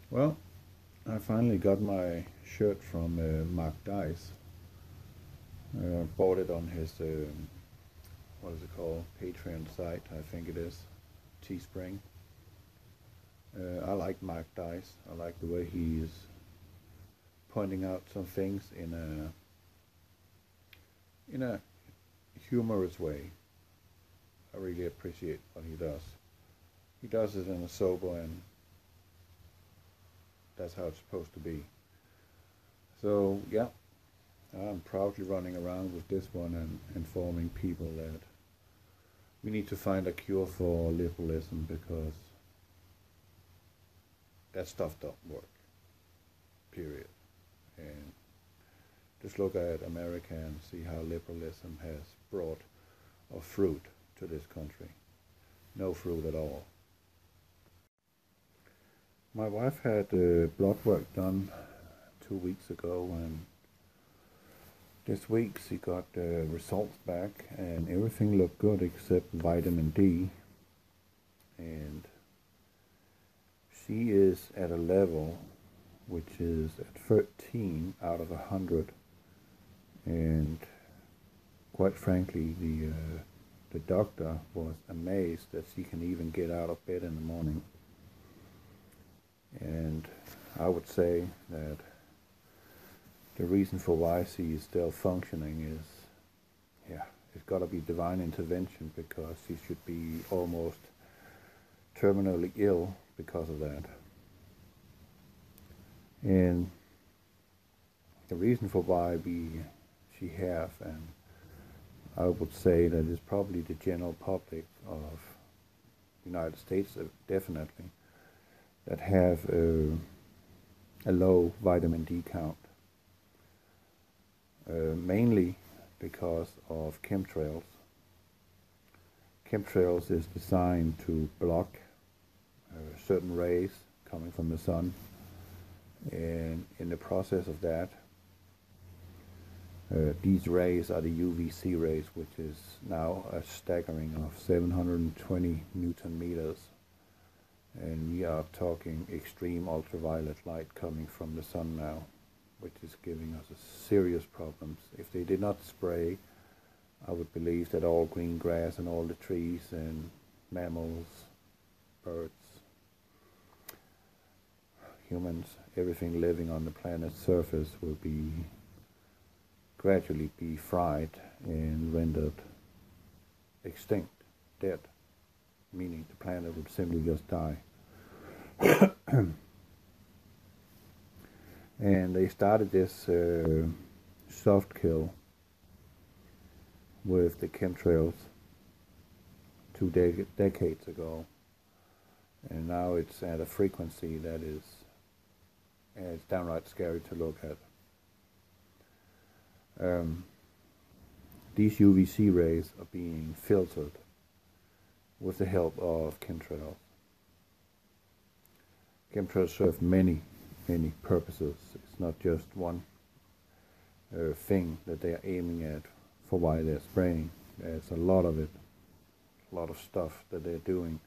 Well, I finally got my shirt from Mark Dice. Bought it on his, what is it called, Patreon site, I think it is, Teespring. I like Mark Dice. I like the way he's pointing out some things in a humorous way. I really appreciate what he does. He does it in a sober, and that's how it's supposed to be. So yeah, I'm proudly running around with this one and informing people that we need to find a cure for liberalism because that stuff don't work. Period. And just look at America and see how liberalism has brought a fruit to this country. No fruit at all. My wife had blood work done 2 weeks ago, and this week she got the results back, and everything looked good except vitamin D. And she is at a level which is at 13 out of 100, and quite frankly, the doctor was amazed that she can even get out of bed in the morning. And I would say that the reason for why she is still functioning is, it's got to be divine intervention, because she should be almost terminally ill because of that. And the reason for why she have, and I would say that is probably the general public of the United States, definitely, that have a low vitamin D count. Mainly because of chemtrails. Chemtrails is designed to block certain rays coming from the sun, and in the process of that, these rays are the UVC rays, which is now a staggering of 720 Newton meters. And we are talking extreme ultraviolet light coming from the sun now, which is giving us serious problems. If they did not spray, I would believe that all green grass and all the trees and mammals, birds, humans, everything living on the planet's surface will gradually be fried and rendered extinct, dead, meaning the planet would simply just die. And they started this soft kill with the chemtrails 2 decades ago, and now it's at a frequency that is it's downright scary to look at. These UVC rays are being filtered with the help of chemtrails. Chemtrails serve many purposes. It's not just one thing that they are aiming at for why they're spraying. There's a lot of it, a lot of stuff that they're doing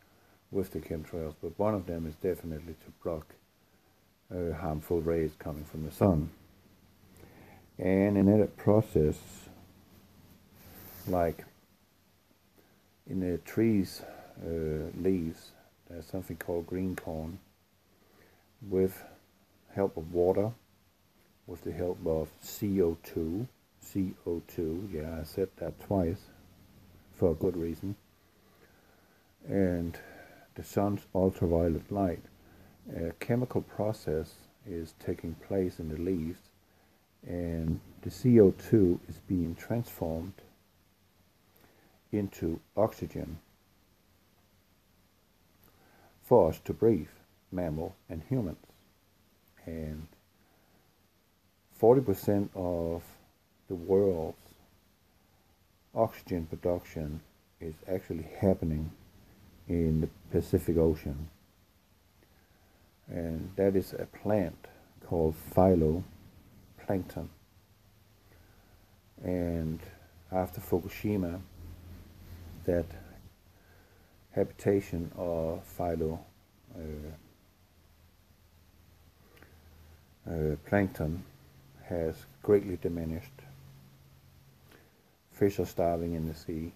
with the chemtrails, but one of them is definitely to block harmful rays coming from the sun. And in that process, like in the trees' leaves, there's something called green corn. With help of water, with the help of CO2, yeah, I said that twice for a good reason, and the sun's ultraviolet light, a chemical process is taking place in the leaves, and the CO2 is being transformed into oxygen for us to breathe, mammals and humans. And 40% of the world's oxygen production is actually happening in the Pacific Ocean. And that is a plant called phytoplankton. And after Fukushima, that habitation of plankton has greatly diminished. Fish are starving in the sea.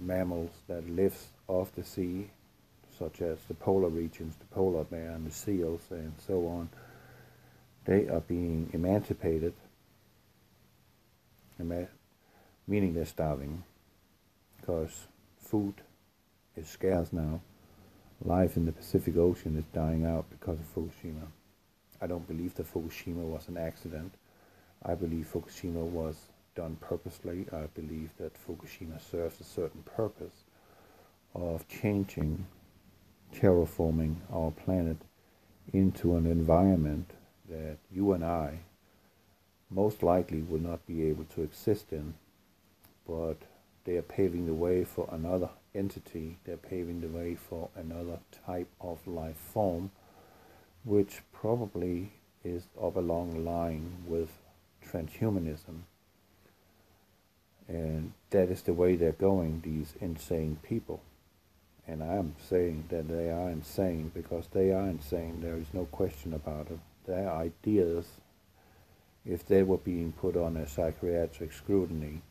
Mammals that live off the sea, such as the polar regions, the polar bear and the seals and so on, they are being emancipated, meaning they're starving, because food is scarce now. Life in the Pacific Ocean is dying out because of Fukushima. I don't believe that Fukushima was an accident. I believe Fukushima was done purposely. I believe that Fukushima serves a certain purpose of changing, terraforming our planet into an environment that you and I most likely will not be able to exist in, but they are paving the way for another entity. They're paving the way for another type of life form, which probably is up along the line with transhumanism. And that is the way they're going, these insane people. And I'm saying that they are insane because they are insane. There is no question about it. Their ideas, if they were being put on a psychiatric scrutiny,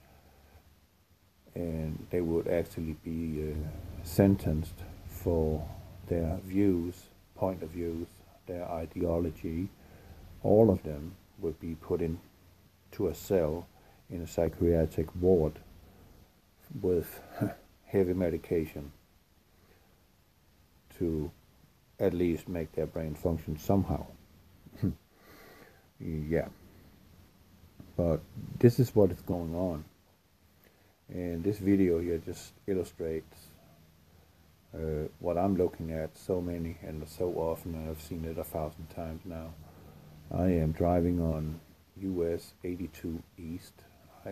and they would actually be sentenced for their views, point of views, their ideology, all of them would be put into a cell in a psychiatric ward with heavy medication to at least make their brain function somehow. Yeah. But this is what is going on. And this video here just illustrates what I'm looking at so many and so often, and I've seen it 1,000 times now. I am driving on US 82 East. I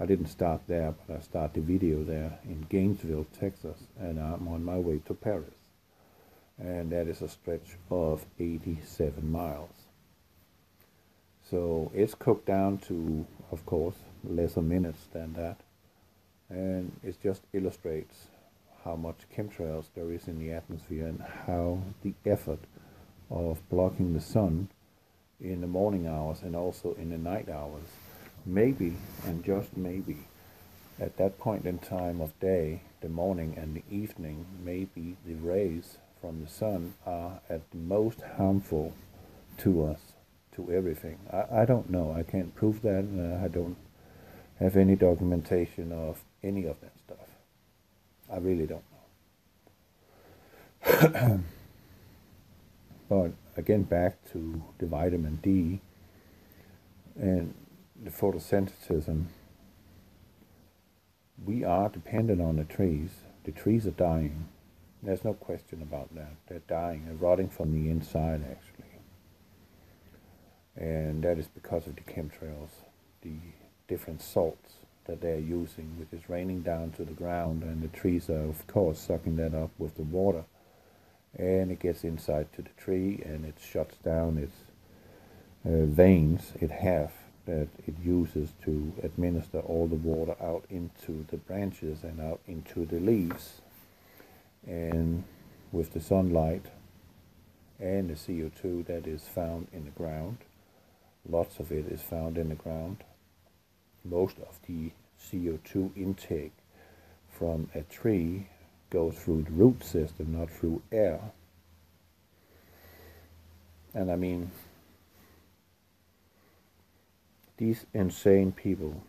didn't start there, but I started the video there in Gainesville, Texas, and I'm on my way to Paris. And that is a stretch of 87 miles. So it's cooked down to, of course, lesser minutes than that. And it just illustrates how much chemtrails there is in the atmosphere and how the effort of blocking the sun in the morning hours and also in the night hours, maybe, and just maybe, at that point in time of day, the morning and the evening, maybe the rays from the sun are at the most harmful to us, to everything. I don't know. I can't prove that. I don't have any documentation of any of that stuff. I really don't know. But again, back to the vitamin D and the photosynthesis. We are dependent on the trees. The trees are dying. There's no question about that. They're dying and rotting from the inside, actually. And that is because of the chemtrails, the different salts that they're using, which is raining down to the ground, and the trees are, of course, sucking that up with the water. And it gets inside to the tree, and it shuts down its veins it have that it uses to administer all the water out into the branches and out into the leaves. And with the sunlight and the CO2 that is found in the ground, lots of it is found in the ground. Most of the CO2 intake from a tree goes through the root system, not through air. And I mean, these insane people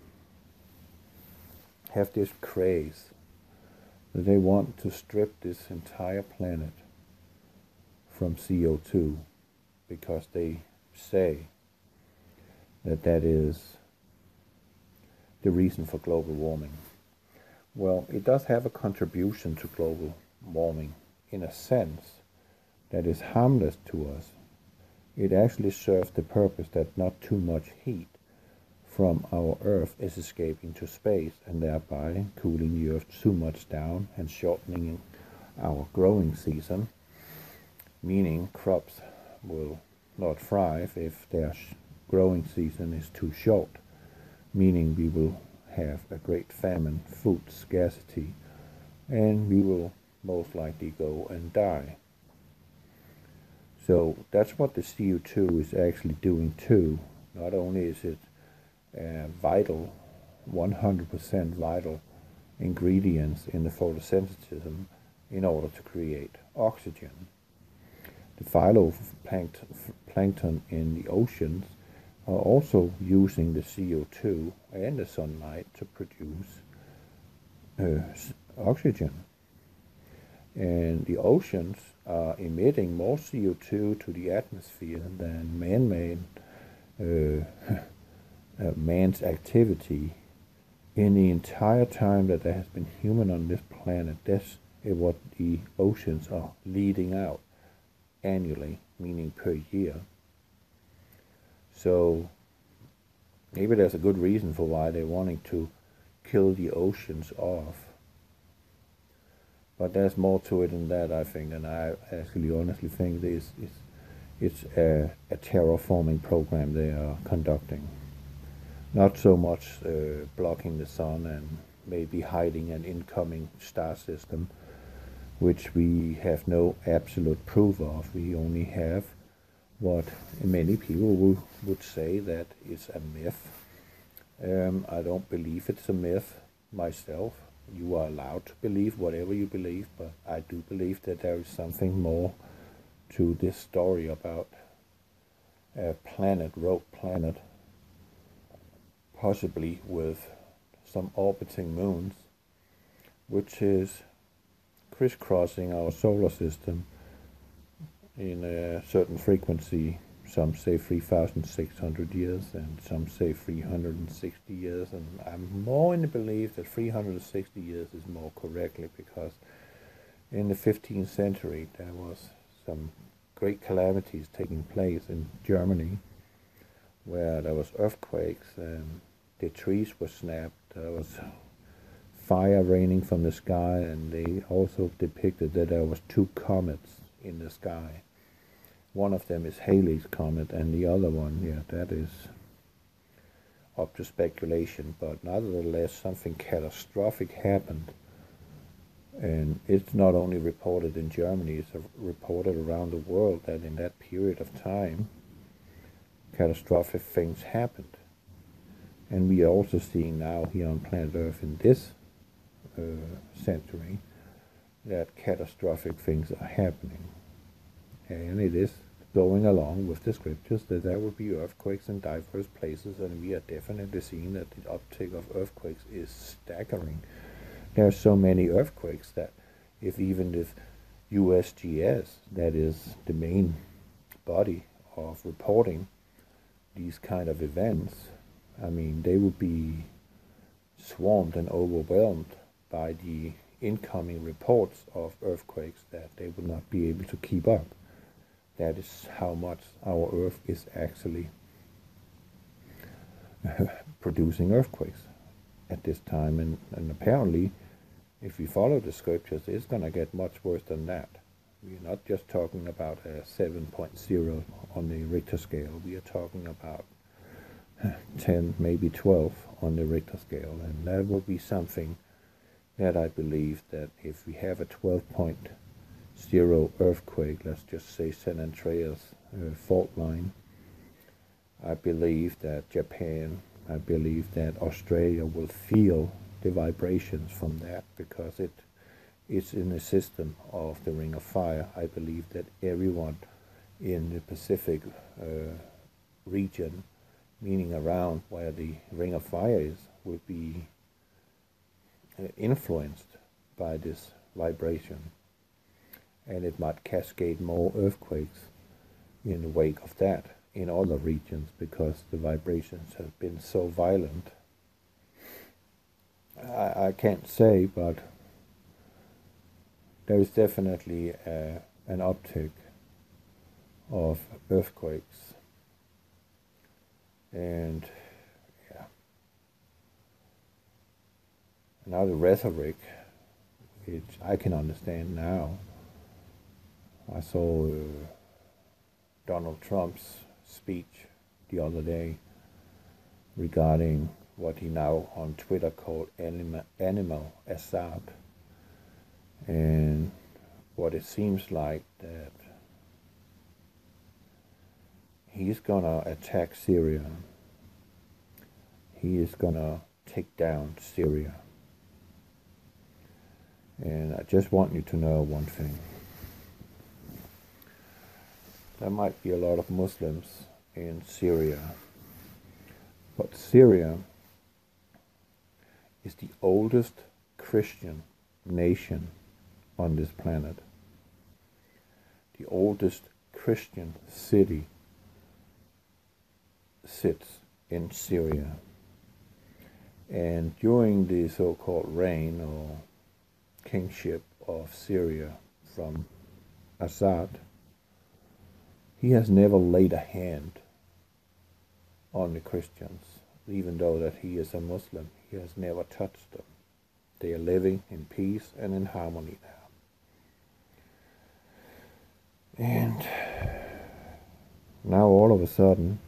have this craze that they want to strip this entire planet from CO2 because they say that that is the reason for global warming. Well, it does have a contribution to global warming in a sense that is harmless to us. It actually serves the purpose that not too much heat from our Earth is escaping to space and thereby cooling the Earth too much down and shortening our growing season, meaning crops will not thrive if their growing season is too short, meaning we will have a great famine, food scarcity, and we will most likely go and die. So that's what the CO2 is actually doing too. Not only is it vital, 100% vital ingredients in the photosynthesis in order to create oxygen. The phytoplankton in the oceans are also using the CO2 and the sunlight to produce oxygen. And the oceans are emitting more CO2 to the atmosphere than man's activity in the entire time that there has been human on this planet. That's what the oceans are leading out annually, meaning per year. So maybe there's a good reason for why they're wanting to kill the oceans off. But there's more to it than that, I think, and I actually honestly think it's a terraforming program they are conducting. Not so much blocking the sun and maybe hiding an incoming star system, which we have no absolute proof of. We only have what many people would say that is a myth. I don't believe it's a myth myself. You are allowed to believe whatever you believe, but I do believe that there is something more to this story about a rogue planet, possibly with some orbiting moons, which is crisscrossing our solar system in a certain frequency. Some say 3,600 years and some say 360 years, and I'm more in the belief that 360 years is more correctly, because in the 15th century there was some great calamities taking place in Germany where there was earthquakes and the trees were snapped, there was fire raining from the sky, and they also depicted that there was 2 comets in the sky. One of them is Halley's Comet, and the other one, that is up to speculation. But nevertheless, something catastrophic happened. And it's not only reported in Germany, it's reported around the world that in that period of time, catastrophic things happened. And we are also seeing now here on planet Earth in this century that catastrophic things are happening. And it is going along with the scriptures that there will be earthquakes in diverse places, and we are definitely seeing that the uptick of earthquakes is staggering. There are so many earthquakes that if even the USGS, that is the main body of reporting these kind of events, I mean, they would be swarmed and overwhelmed by the incoming reports of earthquakes that they would not be able to keep up. That is how much our Earth is actually producing earthquakes at this time. And apparently, if we follow the scriptures, it's going to get much worse than that. We're not just talking about a 7.0 on the Richter scale. We are talking about 10, maybe 12 on the Richter scale. And that will be something that I believe that if we have a 12.0 earthquake, let's just say San Andreas fault line, I believe that Japan, I believe that Australia will feel the vibrations from that, because it is in the system of the Ring of Fire. I believe that everyone in the Pacific region, meaning around where the Ring of Fire is, will be influenced by this vibration. And it might cascade more earthquakes in the wake of that in other regions, because the vibrations have been so violent. I can't say, but there is definitely an uptick of earthquakes. And yeah, now the rhetoric, which I can understand now. I saw Donald Trump's speech the other day regarding what he now on Twitter called animal assault, and what it seems like that he's gonna attack Syria. He is gonna take down Syria. And I just want you to know one thing. There might be a lot of Muslims in Syria, but Syria is the oldest Christian nation on this planet. The oldest Christian city sits in Syria. And during the so-called reign or kingship of Syria from Assad, he has never laid a hand on the Christians, even though that he is a Muslim. He has never touched them. They are living in peace and in harmony now. And now all of a sudden,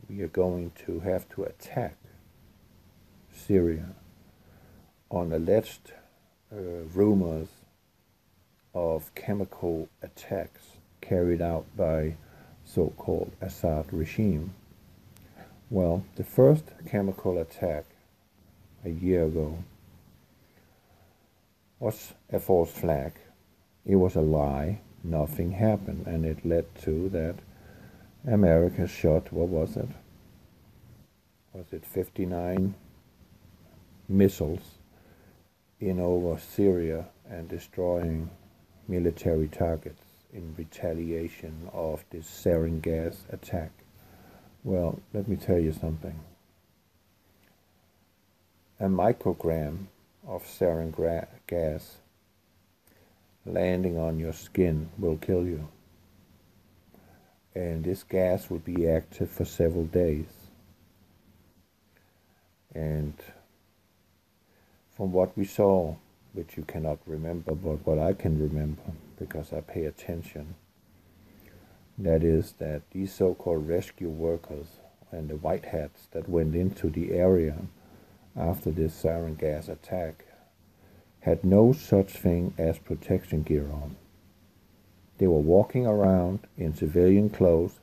we are going to have to attack Syria on alleged rumors of chemical attacks carried out by so-called Assad regime. Well, the first chemical attack a year ago was a false flag. It was a lie. Nothing happened, and it led to that America shot, what was it? Was it 59 missiles in over Syria and destroying military targets in retaliation of this sarin gas attack. Well, let me tell you something. A microgram of sarin gas landing on your skin will kill you. And this gas will be active for several days. And from what we saw, which you cannot remember, but what I can remember, because I pay attention, that is that these so-called rescue workers and the white hats that went into the area after this sarin gas attack had no such thing as protection gear on. They were walking around in civilian clothes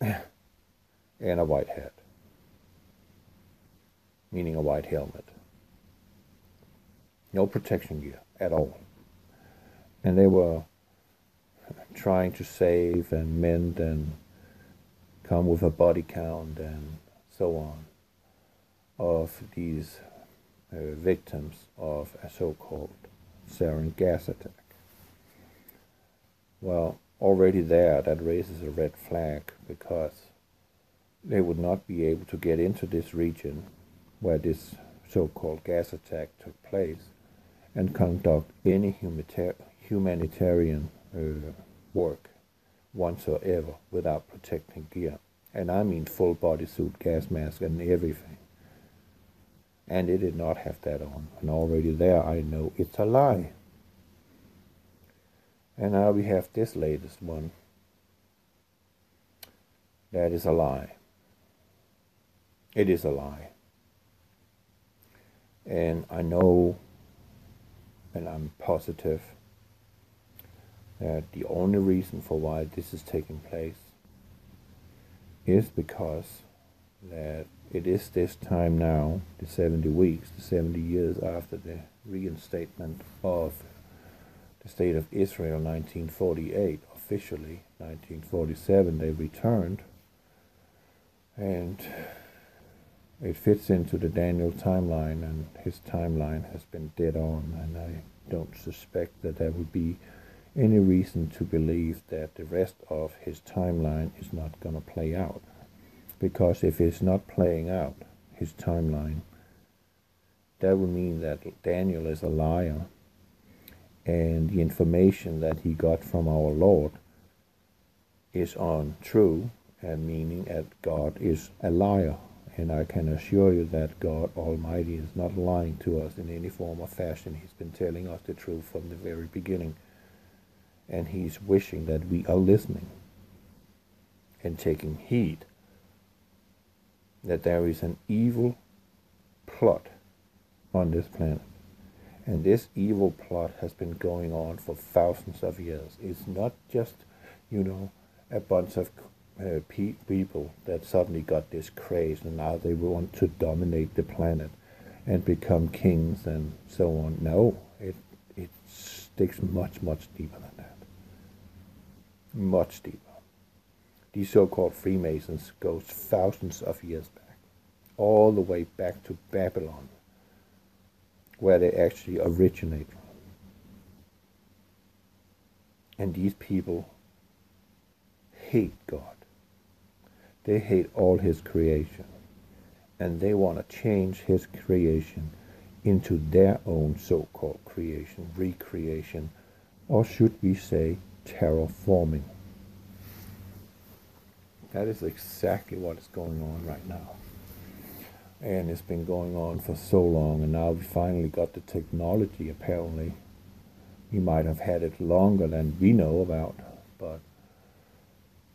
and a white hat, meaning a white helmet. No protection gear at all. And they were trying to save and mend and come with a body count and so on of these victims of a so-called sarin gas attack. Well, already there, that raises a red flag, because they would not be able to get into this region where this so-called gas attack took place and conduct any humanitarian work whatsoever without protecting gear. And I mean full bodysuit, gas mask, and everything. And they did not have that on. And already there, I know it's a lie. And now we have this latest one. That is a lie. It is a lie. And I know, and I'm positive, that the only reason for why this is taking place is because that it is this time now, the 70 weeks, the 70 years after the reinstatement of the State of Israel, 1948, officially 1947 they returned, and it fits into the Daniel timeline, and his timeline has been dead on, and I don't suspect that there would be any reason to believe that the rest of his timeline is not going to play out. Because if it's not playing out, his timeline, that would mean that Daniel is a liar, and the information that he got from our Lord is untrue, and meaning that God is a liar. And I can assure you that God Almighty is not lying to us in any form or fashion. He's been telling us the truth from the very beginning. And He's wishing that we are listening and taking heed that there is an evil plot on this planet. And this evil plot has been going on for thousands of years. It's not just, you know, a bunch of people that suddenly got this craze and now they want to dominate the planet and become kings and so on. No, it sticks much, much deeper than that. Much deeper. These so-called Freemasons goes thousands of years back, all the way back to Babylon, where they actually originate from. And these people hate God. They hate all his creation. And they want to change his creation into their own so-called creation, recreation, or should we say terraforming. That is exactly what is going on right now. And it's been going on for so long, and now we finally got the technology, apparently. We might have had it longer than we know about, but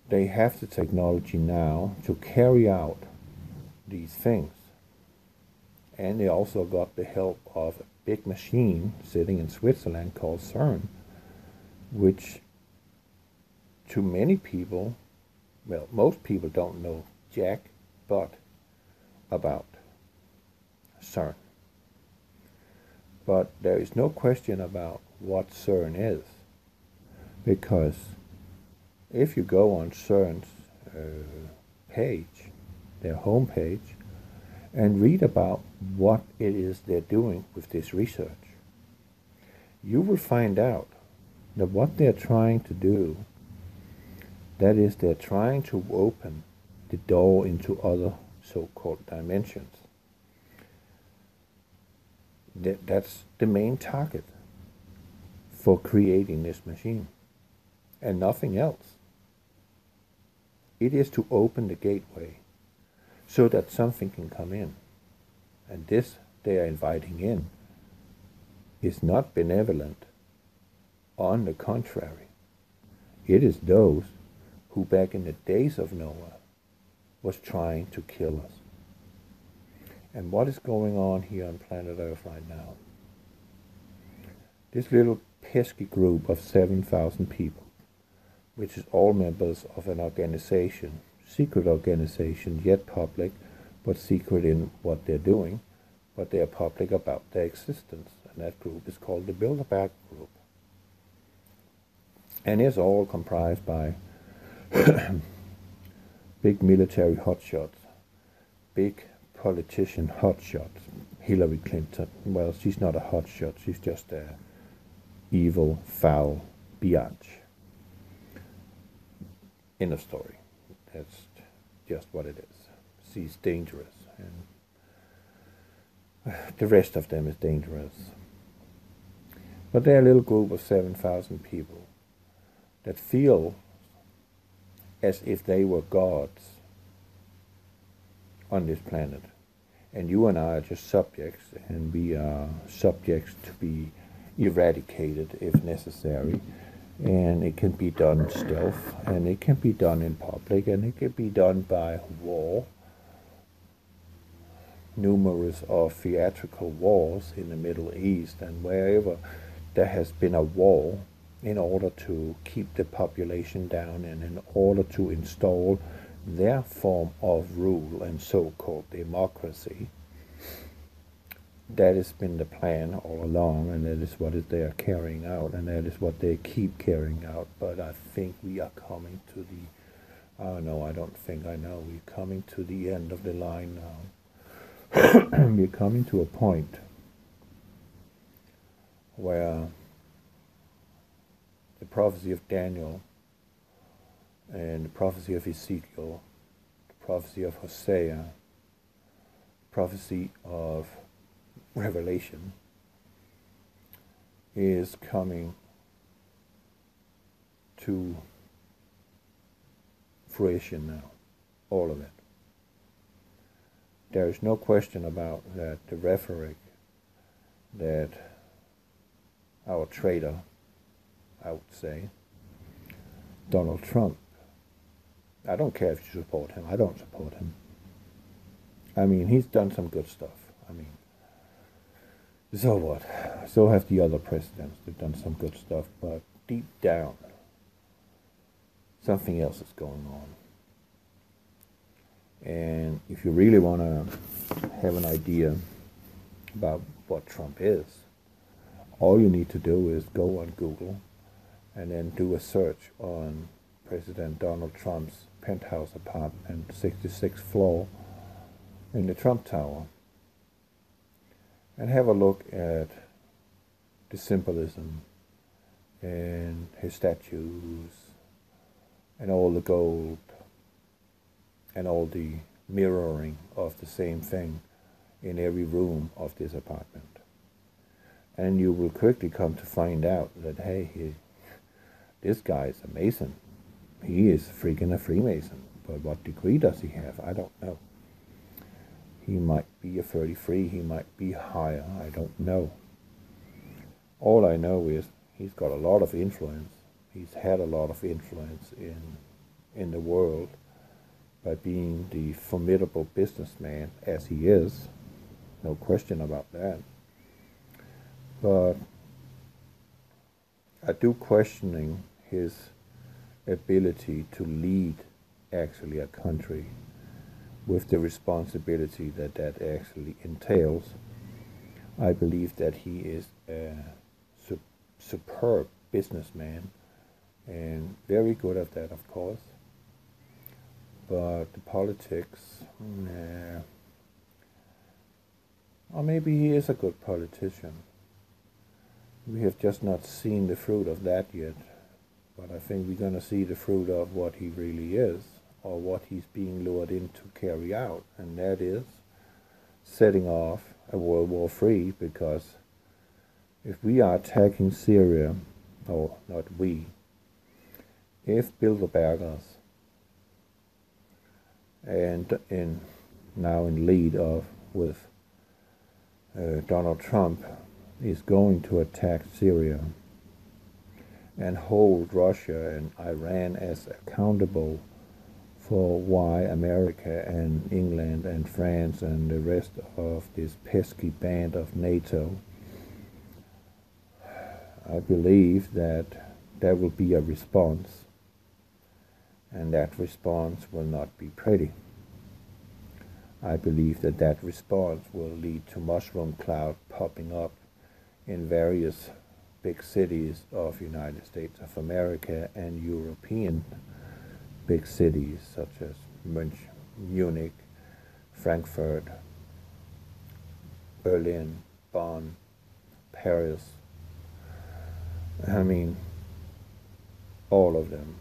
they have the technology now to carry out these things. And they also got the help of a big machine sitting in Switzerland called CERN, which to many people, well, most people don't know jack but about CERN. But there is no question about what CERN is, because if you go on CERN's page, their homepage, and read about what it is they're doing with this research, you will find out that what they're trying to do, that is, they're trying to open the door into other so-called dimensions. That's the main target for creating this machine, and nothing else. It is to open the gateway so that something can come in. And this they are inviting in is not benevolent. On the contrary, it is those who back in the days of Noah was trying to kill us. And what is going on here on planet Earth right now? This little pesky group of 7,000 people, which is all members of an organization, secret organization, yet public, but secret in what they're doing, but they are public about their existence. And that group is called the Bilderberg Group. And it's all comprised by big military hotshots, big politician hotshots. Hillary Clinton, well, she's not a hotshot, she's just a evil, foul biatch. In a story. That's just what it is. She's dangerous, and the rest of them is dangerous. But they're a little group of 7,000 people that feel as if they were gods on this planet. And you and I are just subjects, and we are subjects to be eradicated if necessary. And it can be done stealth, and it can be done in public, and it can be done by war. Numerous of theatrical wars in the Middle East and wherever there has been a war in order to keep the population down and in order to install their form of rule and so-called democracy. That has been the plan all along, and that is what they are carrying out, and that is what they keep carrying out. But I think we are coming to the, oh no, I don't think I know, we're coming to the end of the line now. We're coming to a point where the prophecy of Daniel and the prophecy of Ezekiel, the prophecy of Hosea, the prophecy of Revelation is coming to fruition now, all of it. There is no question about that the rhetoric that our traitor, I would say, Donald Trump, I don't care if you support him, I don't support him. I mean, he's done some good stuff. I mean, So what? So have the other presidents. They've done some good stuff, but deep down, something else is going on. And if you really want to have an idea about what Trump is, all you need to do is go on Google and then do a search on President Donald Trump's penthouse apartment, 66th floor in the Trump Tower, and have a look at the symbolism and his statues and all the gold and all the mirroring of the same thing in every room of this apartment. And you will quickly come to find out that, hey, this guy is a Mason. He is freaking a Freemason. But what degree does he have? I don't know. He might be a 33, he might be higher, I don't know. All I know is he's got a lot of influence. He's had a lot of influence in the world by being the formidable businessman as he is. No question about that. But I do questioning his ability to lead actually a country with the responsibility that that actually entails. I believe that he is a superb businessman and very good at that, of course. But the politics, nah. Or maybe he is a good politician. We have just not seen the fruit of that yet. But I think we're going to see the fruit of what he really is, or what he's being lured in to carry out, and that is setting off a World War III, because if we are attacking Syria, or not we, if Bilderbergers, and now in lead of with Donald Trump, is going to attack Syria and hold Russia and Iran as accountable for why America and England and France and the rest of this pesky band of NATO, I believe that there will be a response, and that response will not be pretty. I believe that that response will lead to mushroom cloud popping up in various big cities of United States of America and European big cities such as Munich, Frankfurt, Berlin, Bonn, Paris. I mean, all of them,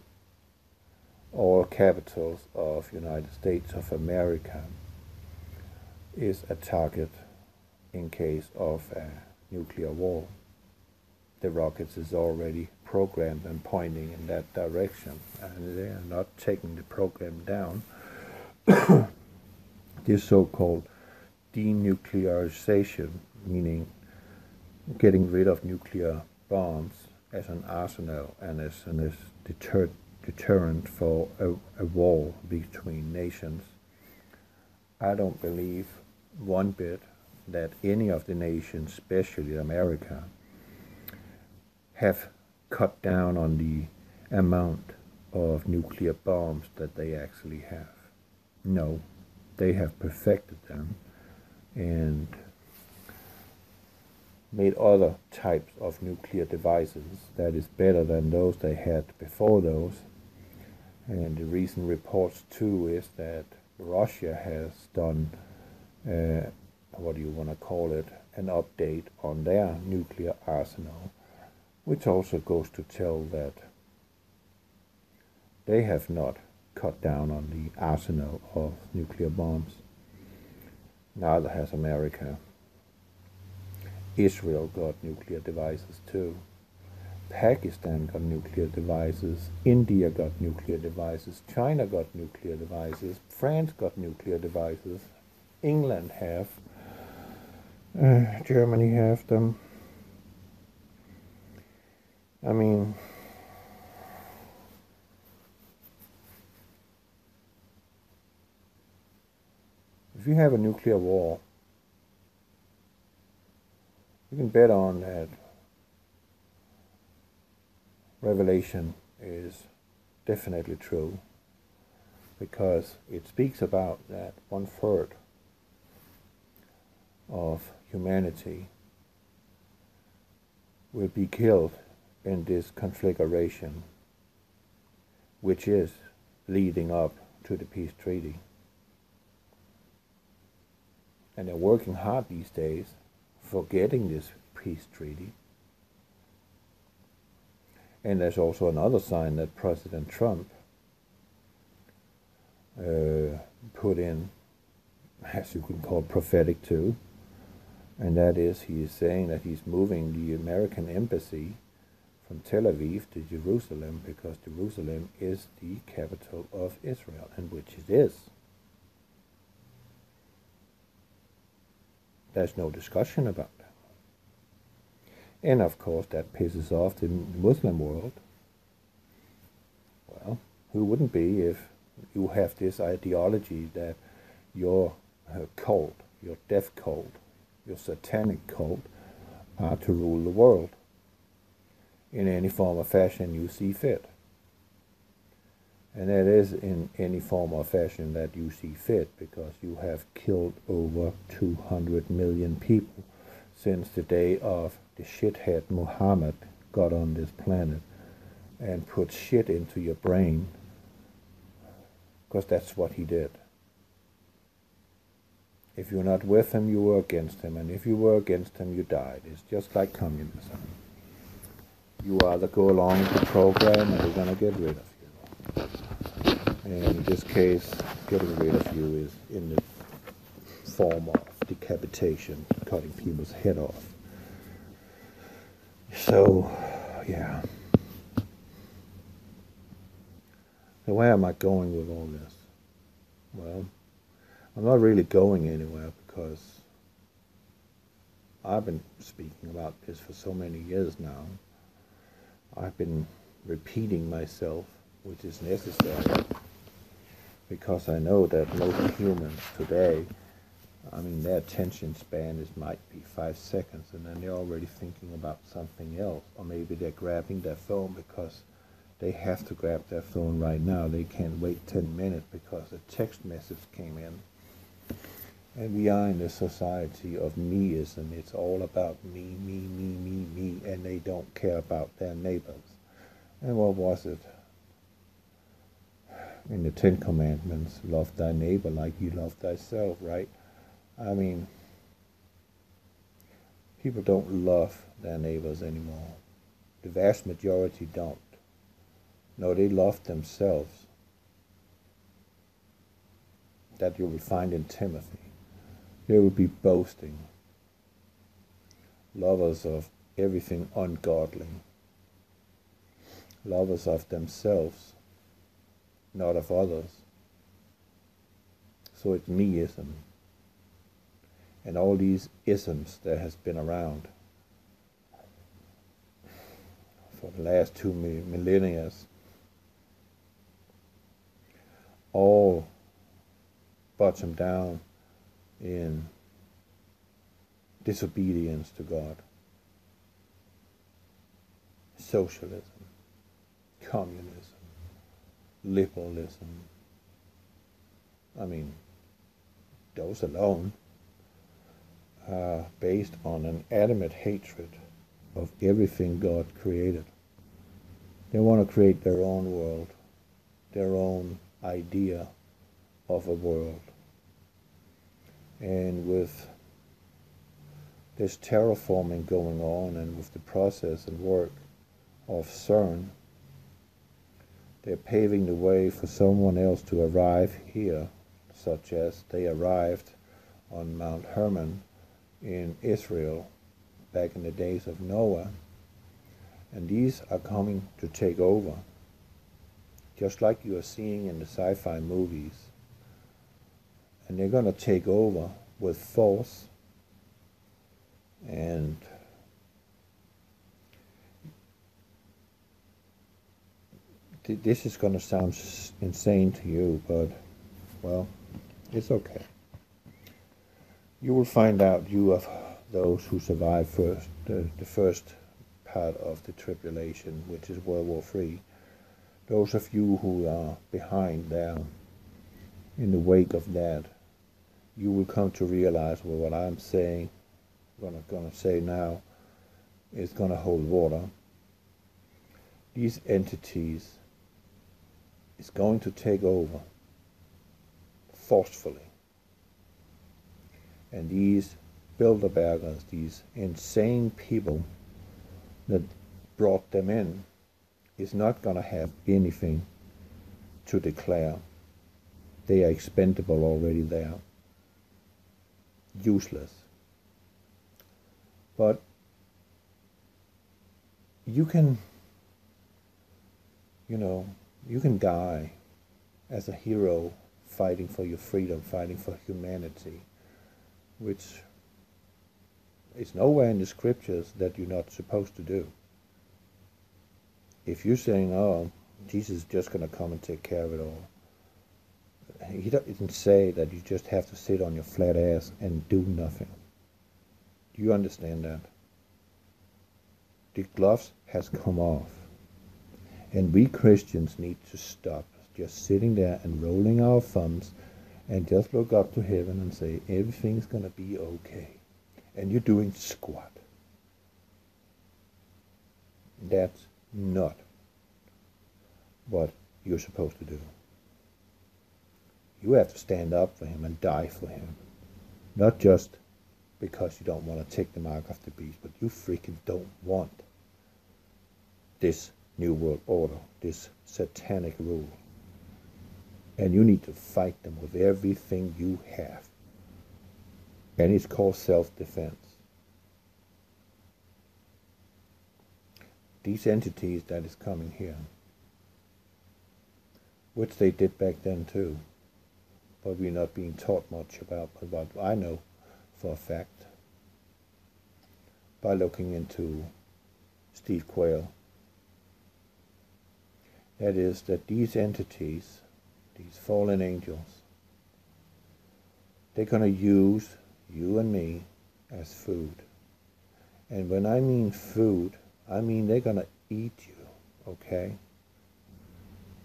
all capitals of United States of America is a target in case of a nuclear war. The rockets is already programmed and pointing in that direction, and they are not taking the program down. This so-called denuclearization, meaning getting rid of nuclear bombs as an arsenal and as deterrent for a war between nations. I don't believe one bit that any of the nations, especially America, have cut down on the amount of nuclear bombs that they actually have. No, they have perfected them and made other types of nuclear devices that is better than those they had before those. And the recent reports too is that Russia has done, what do you want to call it, an update on their nuclear arsenal, which also goes to tell that they have not cut down on the arsenal of nuclear bombs. Neither has America. Israel got nuclear devices too. Pakistan got nuclear devices. India got nuclear devices. China got nuclear devices. France got nuclear devices. England have. Germany have them. I mean, if you have a nuclear war, can bet on that Revelation is definitely true, because it speaks about that 1/3 of humanity will be killed in this conflagration, which is leading up to the peace treaty. And they're working hard these days for getting this peace treaty. And there's also another sign that President Trump put in, as you could call prophetic too, and that is he is saying that he's moving the American embassy from Tel Aviv to Jerusalem, because Jerusalem is the capital of Israel, and which it is. There's no discussion about that. And of course that pisses off the Muslim world. Well, who wouldn't be if you have this ideology that your cult, your death cult, your satanic cult are to rule the world in any form or fashion you see fit. And that is in any form or fashion that you see fit, because you have killed over 200 million people since the day of the shithead Muhammad got on this planet and put shit into your brain, because that's what he did. If you're not with him, you were against him, and if you were against him, you died. It's just like communism. You either go along with the program, or they're going to get rid of you. And in this case, getting rid of you is in the form of decapitation, cutting people's head off. So, yeah. So where am I going with all this? Well, I'm not really going anywhere, because I've been speaking about this for so many years now. I've been repeating myself, which is necessary, because I know that most humans today, I mean, their attention span might be 5 seconds, and then they're already thinking about something else. Or maybe they're grabbing their phone because they have to grab their phone right now. They can't wait 10 minutes because a text message came in. And we are in a society of meism. It's all about me, and they don't care about their neighbors. And what was it? In the 10 Commandments, love thy neighbor like you love thyself, right? I mean, people don't love their neighbors anymore. The vast majority don't. No, they love themselves. That you will find in Timothy. They will be boasting, lovers of everything ungodly, lovers of themselves, not of others. So it's meism. And all these isms that has been around for the last 2 millennia, all bottom down in disobedience to God. Socialism, communism, liberalism. I mean, those alone are based on an adamant hatred of everything God created. They want to create their own world, their own idea of a world. And with this terraforming going on, and with the process and work of CERN, they're paving the way for someone else to arrive here, such as they arrived on Mount Hermon in Israel back in the days of Noah. And these are coming to take over, just like you are seeing in the sci-fi movies. And they're going to take over with force, and this is going to sound insane to you, but, well, it's okay. You will find out you have those who survived first, the first part of the tribulation, which is World War III, those of you who are behind there, in the wake of that, you will come to realize, well, what I'm saying, what I'm going to say now, is going to hold water. These entities is going to take over forcefully. And these Bilderbergers, these insane people that brought them in, is not going to have anything to declare. They are expendable already there. Useless. But you can, you can die as a hero fighting for your freedom, fighting for humanity, which is nowhere in the scriptures that you're not supposed to do. If you're saying, oh, Jesus is just going to come and take care of it all, he doesn't say that you just have to sit on your flat ass and do nothing. Do you understand that? The gloves has come off. And we Christians need to stop just sitting there and rolling our thumbs and just look up to heaven and say, everything's going to be okay. And you're doing squat. That's not what you're supposed to do. You have to stand up for him and die for him. Not just because you don't want to take the mark of the beast, but you freaking don't want this new world order, this satanic rule. And you need to fight them with everything you have. And it's called self-defense. These entities that is coming here, which they did back then too, but we're not being taught much about what I know for a fact by looking into Steve Quayle. That is that these entities, these fallen angels, they're going to use you and me as food. And when I mean food, I mean they're going to eat you, okay?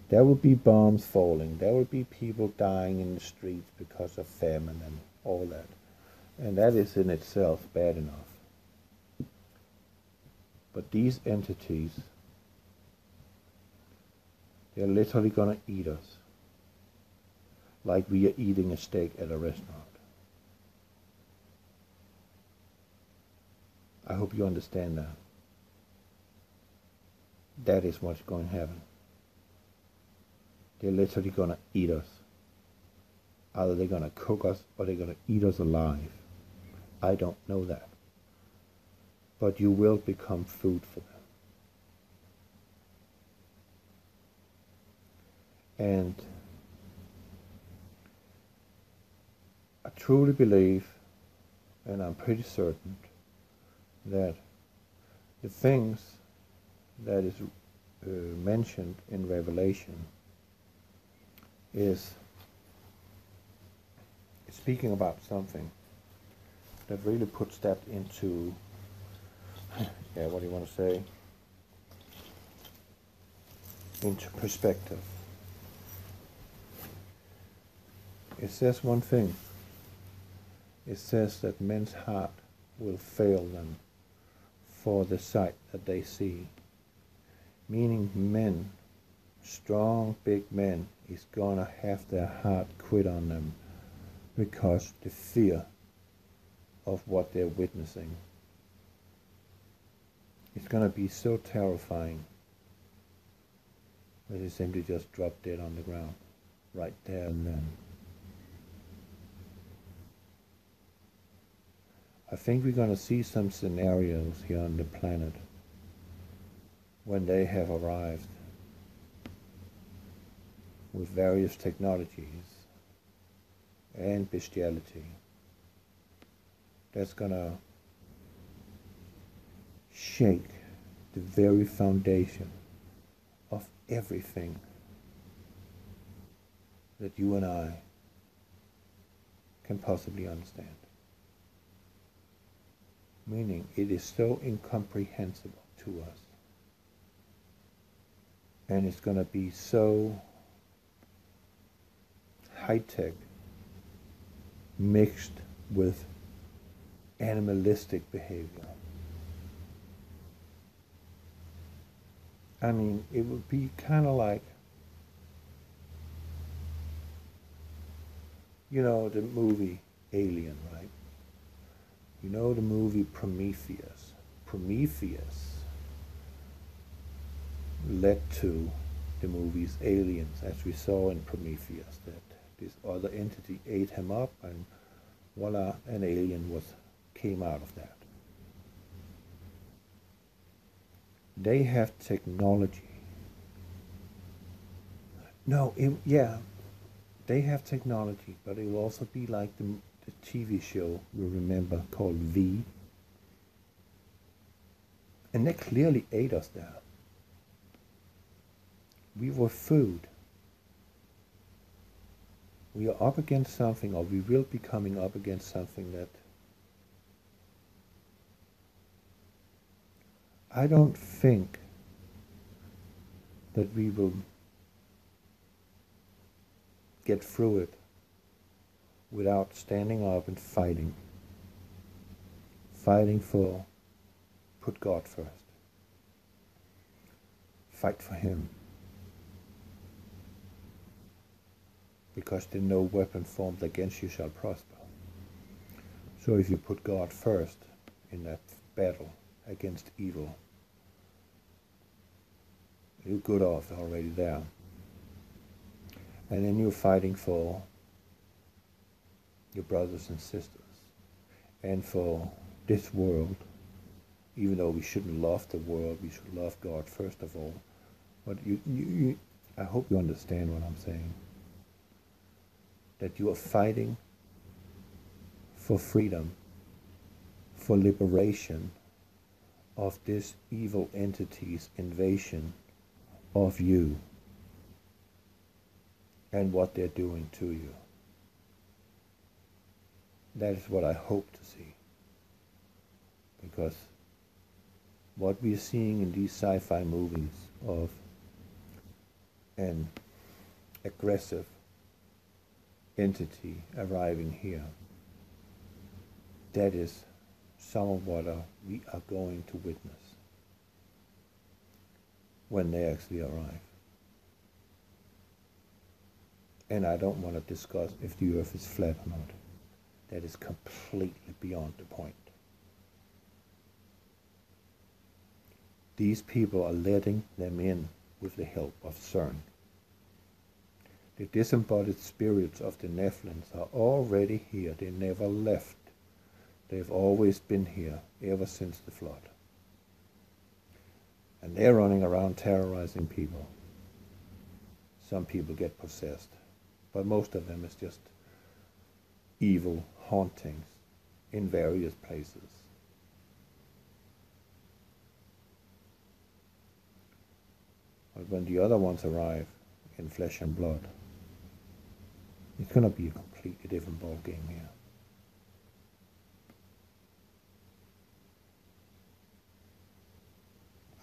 There will be bombs falling. There will be people dying in the streets because of famine and all that. And that is in itself bad enough. But these entities, they're literally going to eat us like we are eating a steak at a restaurant. I hope you understand that. That is what's going to happen. They're literally going to eat us. Either they're going to cook us or they're going to eat us alive. I don't know that. But you will become food for them. And I truly believe, and I'm pretty certain, that the things that is mentioned in Revelation is speaking about something that really puts that into, what do you want to say, into perspective. It says one thing. It says that men's heart will fail them for the sight that they see. Meaning men, strong, big men, is going to have their heart quit on them because the fear of what they're witnessing. It's going to be so terrifying that they simply just drop dead on the ground right there and then. I think we're going to see some scenarios here on the planet when they have arrived with various technologies and bestiality that's going to shake the very foundation of everything that you and I can possibly understand. meaning it is so incomprehensible to us. And it's going to be so high-tech, mixed with animalistic behavior. I mean, it would be kind of like, you know, the movie Alien, right? You know the movie Prometheus. Prometheus led to the movies Aliens, as we saw in Prometheus, that this other entity ate him up, and voila, an alien came out of that. They have technology. No, yeah, they have technology, but it will also be like the TV show we remember called V. And they clearly ate us there. We were food. We are up against something, or we will be coming up against something that I don't think that we will get through it without standing up and fighting. Fighting for, put God first. Fight for Him. Because then no weapon formed against you shall prosper. So if you put God first in that battle against evil, you're good off already there. And then you're fighting for your brothers and sisters, and for this world. Even though we shouldn't love the world, we should love God first of all. But I hope you understand what I'm saying. That you are fighting for freedom, for liberation of this evil entity's invasion of you and what they're doing to you. That is what I hope to see. Because what we're seeing in these sci-fi movies of an aggressive entity arriving here, that is some of what we are going to witness when they actually arrive. And I don't want to discuss if the earth is flat or not. That is completely beyond the point. These people are letting them in with the help of CERN. The disembodied spirits of the Nephilims are already here. They never left. They've always been here ever since the flood. And they're running around terrorizing people. Some people get possessed, but most of them is just evil hauntings in various places. But when the other ones arrive in flesh and blood, it's going to be a completely different ball game here.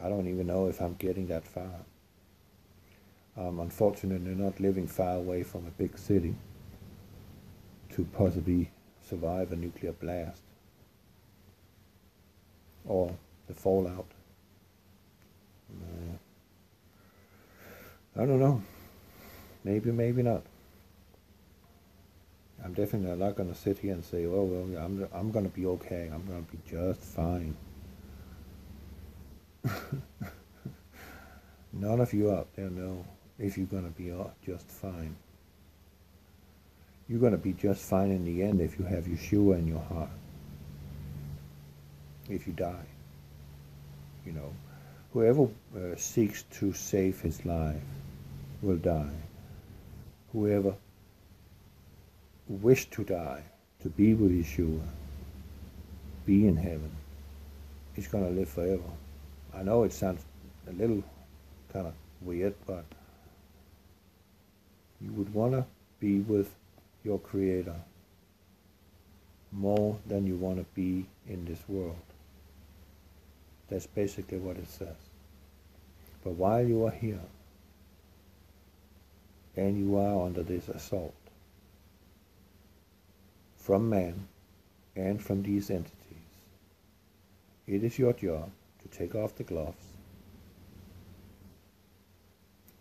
I don't even know if I'm getting that far. I'm unfortunately not living far away from a big city to possibly survive a nuclear blast or the fallout. I don't know. Maybe, maybe not. I'm definitely not going to sit here and say, oh, well, I'm going to be okay. I'm going to be just fine. None of you out there know if you're going to be just fine. You're going to be just fine in the end if you have Yeshua in your heart. If you die. You know, whoever seeks to save his life will die. Whoever wished to die, to be with Yeshua, be in heaven, is going to live forever. I know it sounds a little kind of weird, but you would want to be with your Creator more than you want to be in this world. That's basically what it says. But while you are here, and you are under this assault from man and from these entities, it is your job to take off the gloves,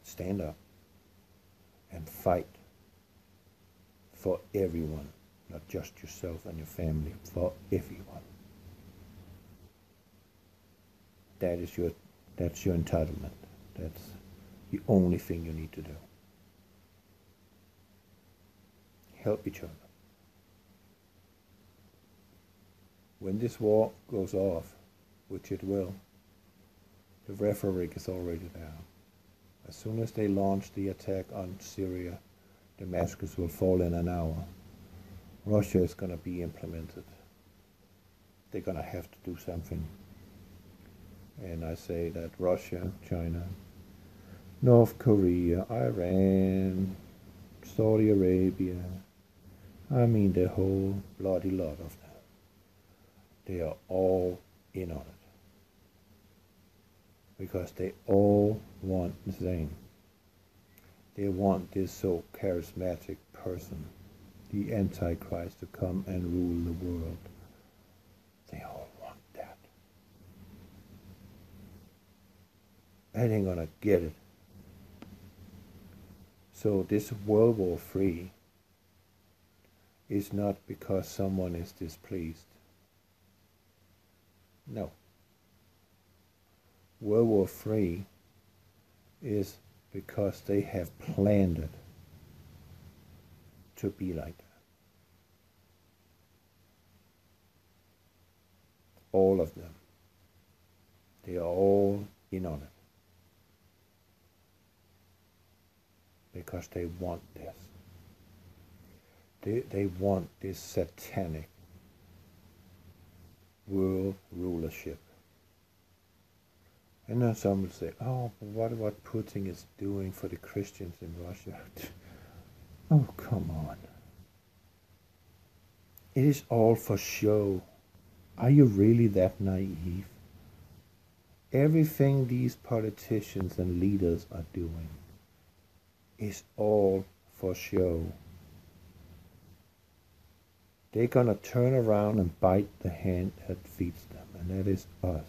stand up, and fight for everyone, not just yourself and your family, for everyone. That's your entitlement. That's the only thing you need to do. Help each other. When this war goes off, which it will, the rhetoric is already there. As soon as they launch the attack on Syria, Damascus will fall in an hour. Russia is going to be implemented. They're going to have to do something. And I say that Russia, China, North Korea, Iran, Saudi Arabia, I mean the whole bloody lot of them, they are all in on it. Because they all want the same. They want this so charismatic person, the Antichrist, to come and rule the world. They all want that. And they're gonna get it. So this World War III is not because someone is displeased. No. World War III is because they have planned it to be like that. All of them. They are all in on it. Because they want this. They want this satanic world rulership. And then some will say, oh, but what Putin is doing for the Christians in Russia? Oh, come on. It is all for show. Are you really that naive? Everything these politicians and leaders are doing is all for show. They're going to turn around and bite the hand that feeds them, and that is us.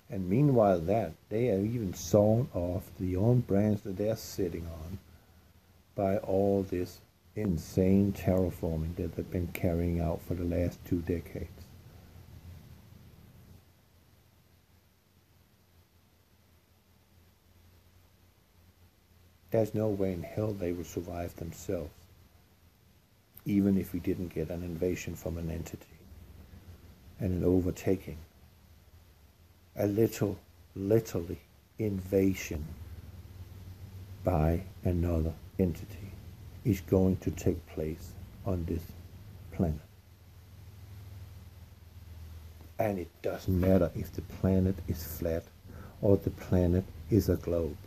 And meanwhile they have even sawn off the own branch that they're sitting on by all this insane terraforming that they've been carrying out for the last 2 decades. There's no way in hell they will survive themselves, even if we didn't get an invasion from an entity and an overtaking. A literally invasion by another entity is going to take place on this planet. And it doesn't matter if the planet is flat or the planet is a globe.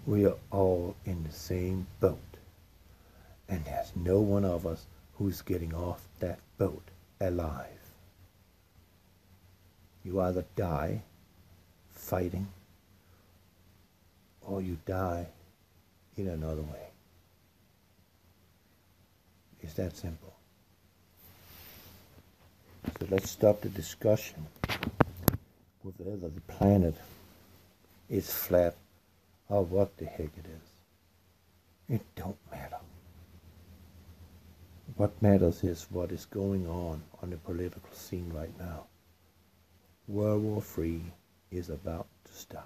We are all in the same boat. And there's no one of us who's getting off that boat alive. You either die fighting, or you die in another way. It's that simple. So let's stop the discussion with whether the planet is flat or what the heck it is. It don't matter. What matters is what is going on the political scene right now. World War III is about to start.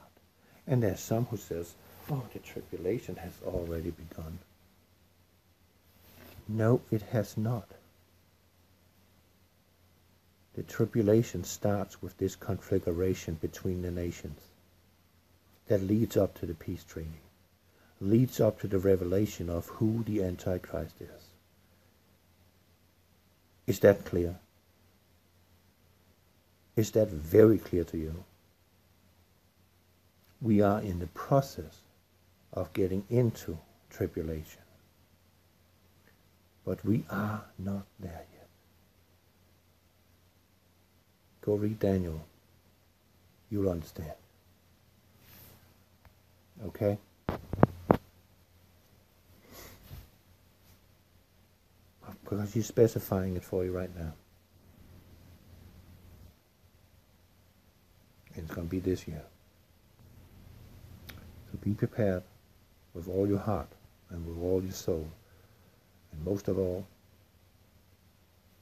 And there's some who says, oh, the tribulation has already begun. No, it has not. The tribulation starts with this conflagration between the nations that leads up to the peace treaty, leads up to the revelation of who the Antichrist is. Is that clear? Is that very clear to you? We are in the process of getting into tribulation. But we are not there yet. Go read Daniel. You'll understand. Okay? Because he's specifying it for you right now. And it's going to be this year. So be prepared with all your heart and with all your soul. And most of all,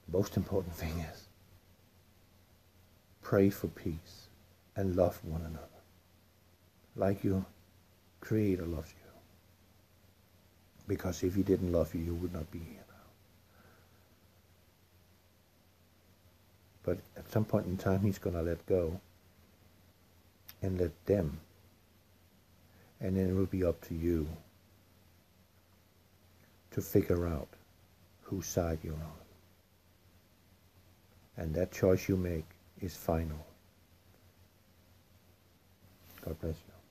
the most important thing is, pray for peace and love one another. Like your Creator loves you. Because if he didn't love you, you would not be here now. But at some point in time, he's going to let go and let them. And then it will be up to you to figure out whose side you're on. And that choice you make is final. God bless you.